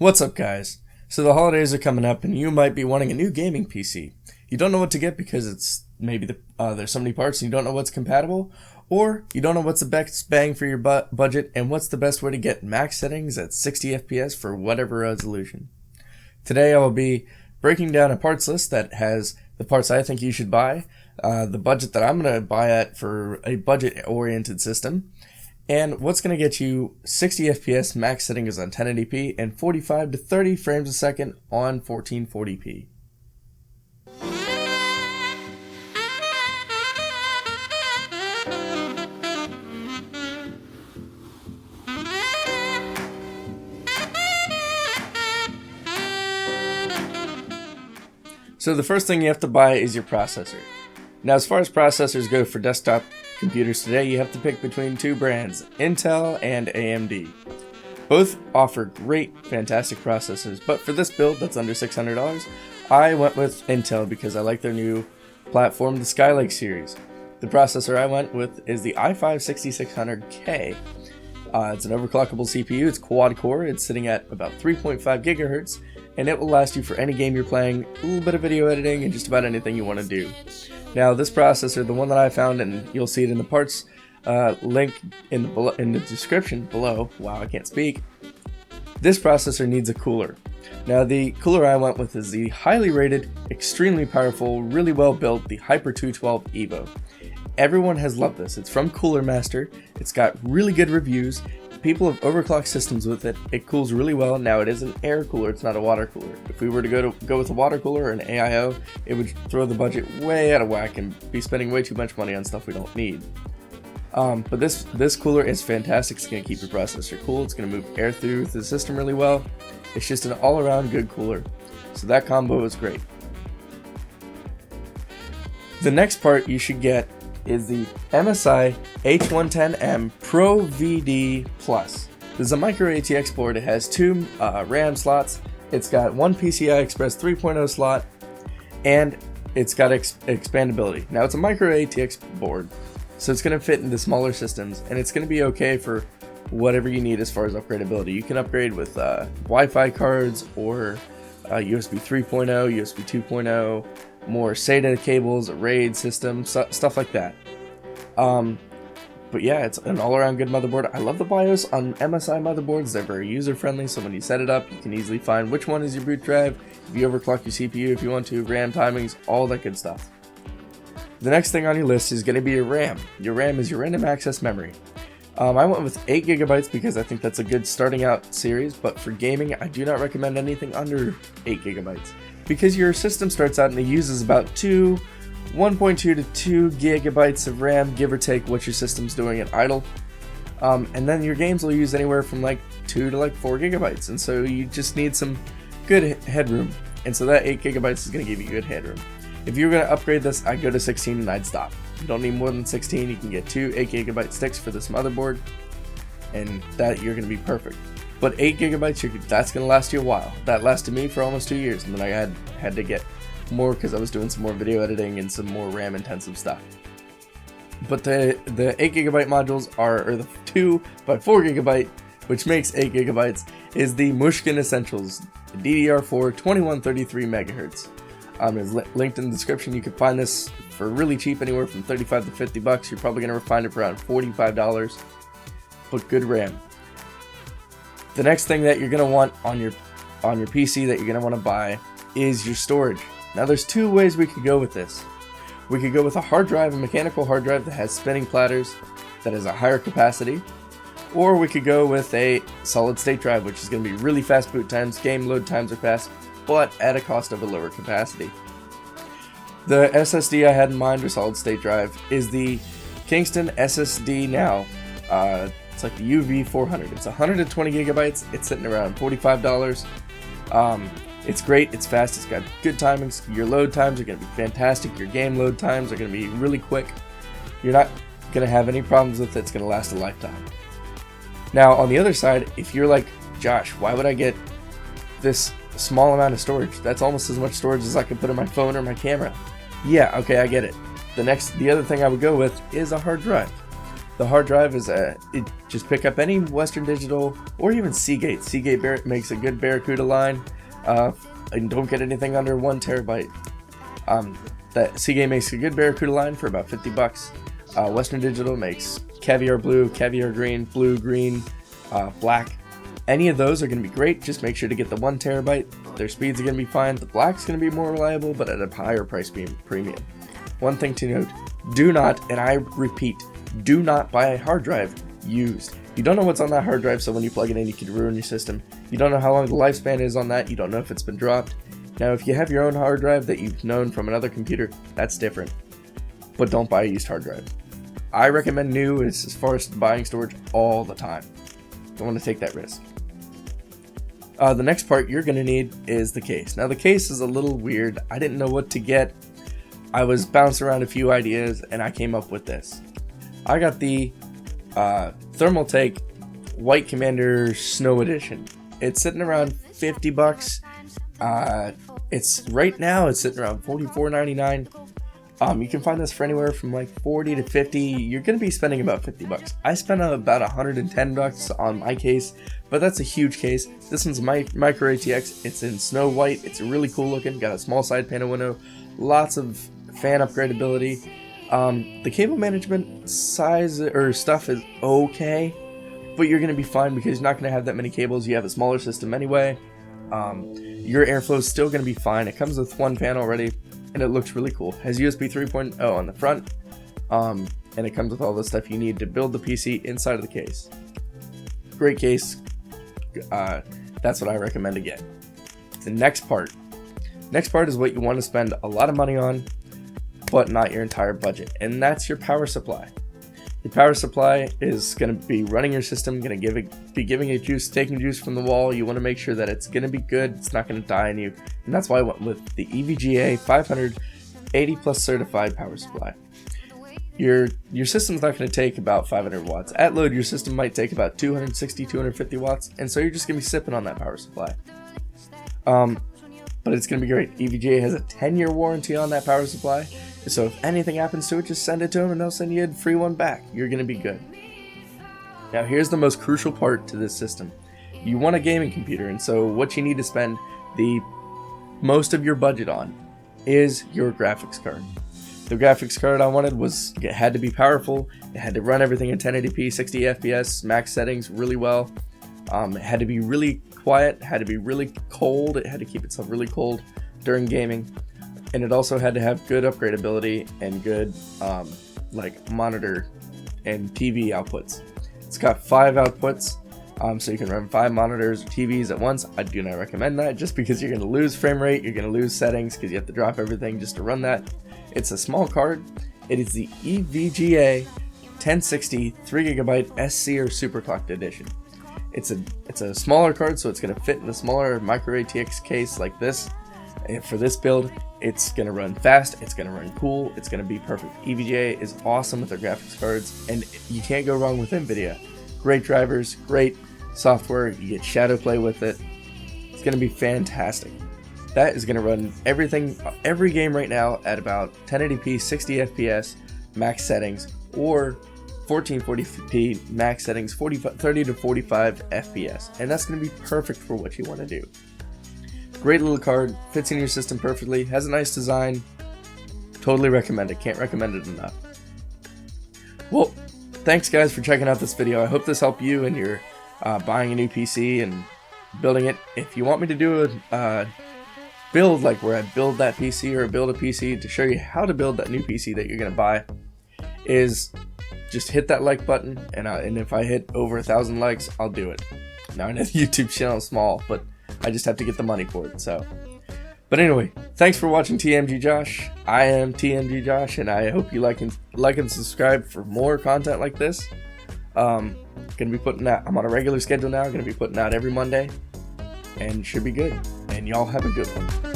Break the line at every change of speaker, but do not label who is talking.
What's up, guys? So the holidays are coming up and you might be wanting a new gaming PC. You don't know what to get because it's maybe there's so many parts and you don't know what's compatible, or you don't know what's the best bang for your budget and what's the best way to get max settings at 60 FPS for whatever resolution. Today I will be breaking down a parts list that has the parts I think you should buy, the budget that I'm going to buy at for a budget-oriented system, and what's going to get you 60 FPS max settings on 1080p and 45 to 30 frames a second on 1440p. So the first thing you have to buy is your processor. Now, as far as processors go for desktop computers today, you have to pick between two brands, Intel and AMD. Both offer great, fantastic processors, but for this build that's under $600, I went with Intel because I like their new platform, the Skylake series. The processor I went with is the i5-6600K. It's an overclockable CPU, it's quad-core, it's sitting at about 3.5 gigahertz, and it will last you for any game you're playing, a little bit of video editing, and just about anything you want to do. Now, this processor, the one that I found, and you'll see it in the parts link in the description below. Wow, I can't speak. This processor needs a cooler. Now, the cooler I went with is the highly rated, extremely powerful, really well built, the Hyper 212 Evo. Everyone has loved this. It's from Cooler Master. It's got really good reviews. People have overclocked systems with it. It cools really well. Now, it is an air cooler, it's not a water cooler. If we were to go with a water cooler or an AIO, it would throw the budget way out of whack and be spending way too much money on stuff we don't need. But this cooler is fantastic. It's going to keep your processor cool. It's going to move air through the system really well. It's just an all-around good cooler. So that combo is great. The next part you should get is the MSI H110M Pro VD Plus. This is a micro ATX board. It has two RAM slots. It's got one PCI Express 3.0 slot, and it's got expandability. Now, it's a micro ATX board, so it's going to fit into smaller systems, and it's going to be okay for whatever you need as far as upgradability. You can upgrade with Wi-Fi cards or USB 3.0, USB 2.0, more SATA cables, a RAID system, stuff like that. But yeah, it's an all-around good motherboard. I love the BIOS on MSI motherboards. They're very user-friendly, so when you set it up, you can easily find which one is your boot drive, if you overclock your CPU if you want to, RAM timings, all that good stuff. The next thing on your list is going to be your RAM. Your RAM is your random access memory. I went with 8 gigabytes because I think that's a good starting out series, but for gaming, I do not recommend anything under 8 gigabytes. Because your system starts out and it uses about 1.2 to 2 gigabytes of RAM, give or take what your system's doing at idle. And then your games will use anywhere from like 2 to like 4 gigabytes, and so you just need some good headroom. And so that 8 gigabytes is going to give you good headroom. If you were going to upgrade this, I'd go to 16 and I'd stop. You don't need more than 16. You can get 2 8 gigabyte sticks for this motherboard, and that you're going to be perfect. But 8 gigabytes, that's going to last you a while. That lasted me for almost 2 years, and then I had to get more because I was doing some more video editing and some more RAM intensive stuff. But the 8 gigabyte modules or the 2 by 4 gigabyte, which makes 8 gigabytes, is the Mushkin Essentials DDR4 2133 megahertz. It's linked in the description. You can find this for really cheap, anywhere from 35 to 50 bucks. You're probably going to find it for around $45, but good RAM. The next thing that you're going to want on your PC that you're going to want to buy is your storage. Now, there's two ways we could go with this. We could go with a hard drive, a mechanical hard drive that has spinning platters, that has a higher capacity, or we could go with a solid state drive, which is going to be really fast boot times, game load times are fast, but at a cost of a lower capacity. The SSD I had in mind, or solid state drive, is the Kingston SSD Now. It's like the UV400. It's 120 gigabytes. It's sitting around $45. It's great. It's fast. It's got good timings. Your load times are going to be fantastic. Your game load times are going to be really quick. You're not going to have any problems with it. It's going to last a lifetime. Now, on the other side, if you're like, Josh, why would I get this small amount of storage? That's almost as much storage as I could put in my phone or my camera. Yeah, okay, I get it. The other thing I would go with is a hard drive. The hard drive is just pick up any Western Digital or even Seagate. Seagate makes a good Barracuda line, and don't get anything under 1 terabyte. That Seagate makes a good Barracuda line for about $50. Western Digital makes caviar blue, caviar green, blue, green, black. Any of those are going to be great. Just make sure to get the 1 terabyte. Their speeds are going to be fine. The black's going to be more reliable, but at a higher price premium. One thing to note, do not, and I repeat, do not buy a hard drive used. You don't know what's on that hard drive, so when you plug it in, you could ruin your system. You don't know how long the lifespan is on that. You don't know if it's been dropped. Now, if you have your own hard drive that you've known from another computer, that's different. But don't buy a used hard drive. I recommend new as far as buying storage all the time. Don't want to take that risk. The next part you're going to need is the case. Now, the case is a little weird. I didn't know what to get. I was bouncing around a few ideas, and I came up with this. I got the Thermaltake White Commander Snow Edition. It's sitting around $50. It's right now it's sitting around $44.99. You can find this for anywhere from like $40 to $50. You're gonna be spending about $50. I spent about $110 on my case, but that's a huge case. This one's micro ATX. It's in snow white. It's really cool looking. Got a small side panel window, lots of fan upgradability. The cable management size or stuff is okay, but you're gonna be fine because you're not gonna have that many cables. You have a smaller system anyway. Your airflow is still gonna be fine. It comes with 1 fan already, and it looks really cool. Has USB 3.0 on the front, and it comes with all the stuff you need to build the PC inside of the case. Great case. That's what I recommend to get. The next part is what you want to spend a lot of money on, but not your entire budget, and that's your power supply. Your power supply is going to be running your system, going to be giving it juice, taking juice from the wall. You want to make sure that it's going to be good, it's not going to die on you, and that's why I went with the EVGA 500 80+ certified power supply. Your system's not going to take about 500 watts. At load, your system might take about 260, 250 watts, and so you're just going to be sipping on that power supply. But it's going to be great. EVGA has a 10-year warranty on that power supply. So if anything happens to it, just send it to them and they'll send you a free one back. You're going to be good. Now here's the most crucial part to this system. You want a gaming computer, and so what you need to spend the most of your budget on is your graphics card. The graphics card I wanted it had to be powerful. It had to run everything in 1080p, 60 FPS, max settings really well. It had to be really quiet. It had to be really cold. It had to keep itself really cold during gaming. And it also had to have good upgradability and good like monitor and TV outputs. It's got 5 outputs, so you can run 5 monitors or TVs at once. I do not recommend that just because you're going to lose frame rate, you're going to lose settings because you have to drop everything just to run that. It's a small card. It is the EVGA 1060 3GB SC or Superclocked edition. It's a smaller card, so it's going to fit in the smaller micro ATX case like this. And for this build, it's going to run fast, it's going to run cool, it's going to be perfect. EVGA is awesome with their graphics cards, and you can't go wrong with Nvidia. Great drivers, great software, you get shadow play with it. It's going to be fantastic. That is going to run every game right now at about 1080p, 60 FPS, max settings, or 1440p max settings, 30 to 45 FPS, and that's going to be perfect for what you want to do. Great little card, fits in your system perfectly, has a nice design. Totally recommend it, can't recommend it enough. Well, thanks guys for checking out this video. I hope this helped you and you're buying a new PC and building it. If you want me to do a build like where I build that PC or build a PC to show you how to build that new PC that you're going to buy, is just hit that like button, and if I hit over 1,000 likes, I'll do it. Now I know the YouTube channel is small, but I just have to get the money for it. So, but anyway, thanks for watching TMG Josh. I am TMG Josh, and I hope you like and subscribe for more content like this. Gonna be putting out. I'm on a regular schedule now. Gonna be putting out every Monday, and should be good. And y'all have a good one.